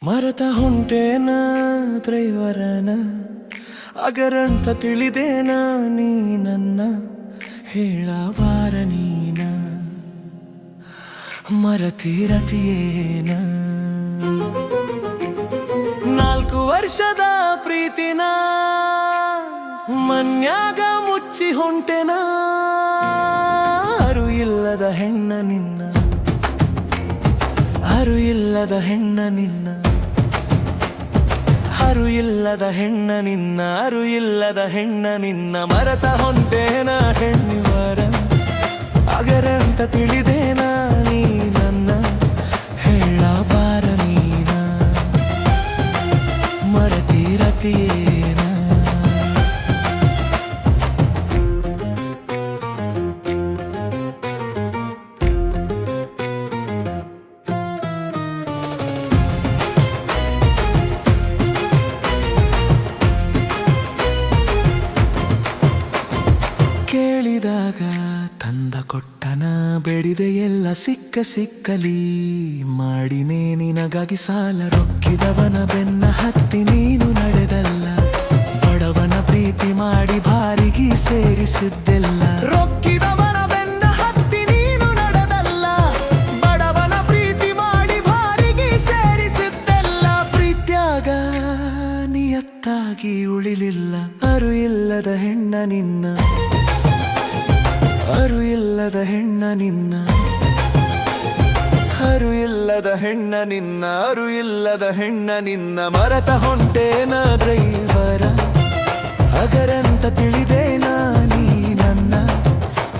ಮರತ ಹೊಂಟೇನ ಡ್ರೈವರನ ಅಗರಂತ ತಿಳಿದೇನ ನೀ ನನ್ನ ಹೇಳಬಾರ ನೀನ ಮರತಿರತಿಯೇನ 4 ವರ್ಷದ ಪ್ರೀತಿನ ಮನ್ಯಾಗ ಮುಚ್ಚಿ ಹೊಂಟೆನ ಅರು ಇಲ್ಲದ ಹೆಣ್ಣ ನಿನ್ನ ಅರು ಇಲ್ಲದ ಹೆಣ್ಣ ನಿನ್ನ ಅರು ಇಲ್ಲದ ಹೆಣ್ಣ ನಿನ್ನ ಅರು ಇಲ್ಲದ ಹೆಣ್ಣ ನಿನ್ನ ಮರತ ಹೊಂಟೇನ ಹೆಣ್ಣಿವರ ಅಗರಂತ ತಿಳಿದೇನ ನೀ ನನ್ನ ಹೇಳಬಾರ ನೀನ ಮರತಿರತಿಯೇನ ಕೇಳಿದಾಗ ತಂದ ಕೊಟ್ಟನ ಬೆಡಿದೆ ಎಲ್ಲ ಸಿಕ್ಕಲಿ ಮಾಡಿನೇ ನಿನಗಾಗಿ ಸಾಲ ರೊಕ್ಕಿದವನ ಬೆನ್ನ ಹತ್ತಿ ನೀನು ನಡೆದಲ್ಲ ಬಡವನ ಪ್ರೀತಿ ಮಾಡಿ ಬಾರಿಗೆ ಸೇರಿಸಿದ್ದೆಲ್ಲ ರೊಕ್ಕಿದವನ ಬೆನ್ನ ಹತ್ತಿ ನೀನು ನಡೆದಲ್ಲ ಬಡವನ ಪ್ರೀತಿ ಮಾಡಿ ಬಾರಿಗೆ ಸೇರಿಸಿದ್ದೆಲ್ಲ ಪ್ರೀತ್ಯಾಗ ನಿಯತ್ತಾಗಿ ಉಳಿಲಿಲ್ಲ ಅರು ಇಲ್ಲದ ಹೆಣ್ಣ ನಿನ್ನ ಅರು ಇಲ್ಲದ ಹೆಣ್ಣ ನಿನ್ನ ಅರು ಇಲ್ಲದ ಹೆಣ್ಣ ನಿನ್ನ ಅರು ಇಲ್ಲದ ಹೆಣ್ಣ ನಿನ್ನ ಮರತ ಹೊಂಟೇನ ಡ್ರೈವರ ಅಗರಂತ ತಿಳಿದೇನ ನೀ ನನ್ನ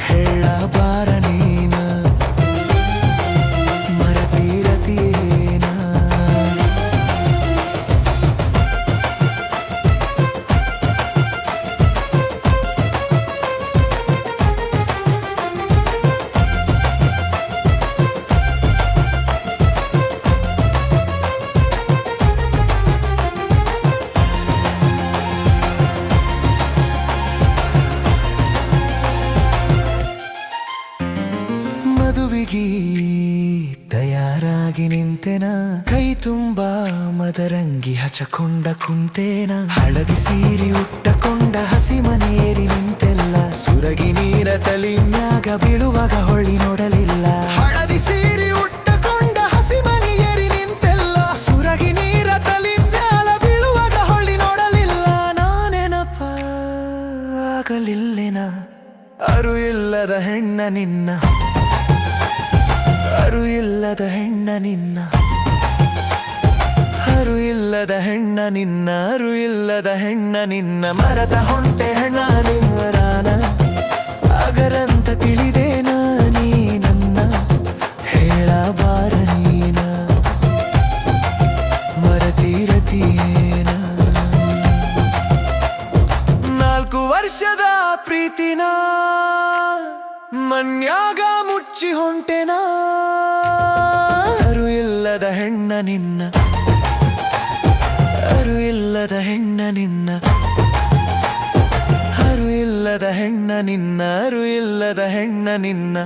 ಹೇಳಬಾರ ನೀನ ಮರತಿರತಿಯೇನ ಮದುವಿಗೆ ತಯಾರಾಗಿ ನಿಂತೆನ ಕೈ ತುಂಬಾ ಮದರಂಗಿ ಹಚಕೊಂಡ ಕುಂತೇನ ಹಳದಿ ಸೀರೆ ಉಟ್ಟಕೊಂಡ ಹಸಿ ಮನೆಯೇರಿ ನಿಂತೆಲ್ಲ ಸುರಗಿ ನೀರ ತಲಿ ಮ್ಯಾಗ ಬೀಳುವಾಗ ಹೊಳ್ಳಿ ನೋಡಲಿಲ್ಲ ಹಳದಿ ಸೀರೆ ಉಟ್ಟಕೊಂಡ ಹಸಿ ಮನೆಯೇರಿ ನಿಂತೆಲ್ಲ ಸುರಗಿ ನೀರ ತಲಿ ಮ್ಯಾಲ ಬೀಳುವಾಗ ಹೊಳ್ಳಿ ನೋಡಲಿಲ್ಲ ನಾನೆನಪ ಆಗಲಿಲ್ಲೆನ ಅರು ಇಲ್ಲದ ಹೆಣ್ಣ ನಿನ್ನ ಅರು ಇಲ್ಲದ ಹೆಣ್ಣ ನಿನ್ನ ಅರು ಇಲ್ಲದ ಹೆಣ್ಣ ನಿನ್ನ ಅರು ಇಲ್ಲದ ಹೆಣ್ಣ ನಿನ್ನ ಮರದ ಹೊಂಟೆ ಹೆಣ್ಣ ನಿಮ್ಮರಾನ ಅಗರಂತ ತಿಳಿದೇನ ನೀ ನನ್ನ ಹೇಳಬಾರ ನೀನ ಮರತಿರತಿಯೇನ 4 ವರ್ಷದ ಪ್ರೀತಿನ ಮನ್ಯಾಗ ಮುಚ್ಚಿ ಹೊಂಟೆನ ಅರು ಇಲ್ಲದ ಹೆಣ್ಣ ನಿನ್ನ ಅರು ಇಲ್ಲದ ಹೆಣ್ಣ ನಿನ್ನ ಅರು ಇಲ್ಲದ ಹೆಣ್ಣ ನಿನ್ನ ಅರು ಇಲ್ಲದ ಹೆಣ್ಣ ನಿನ್ನ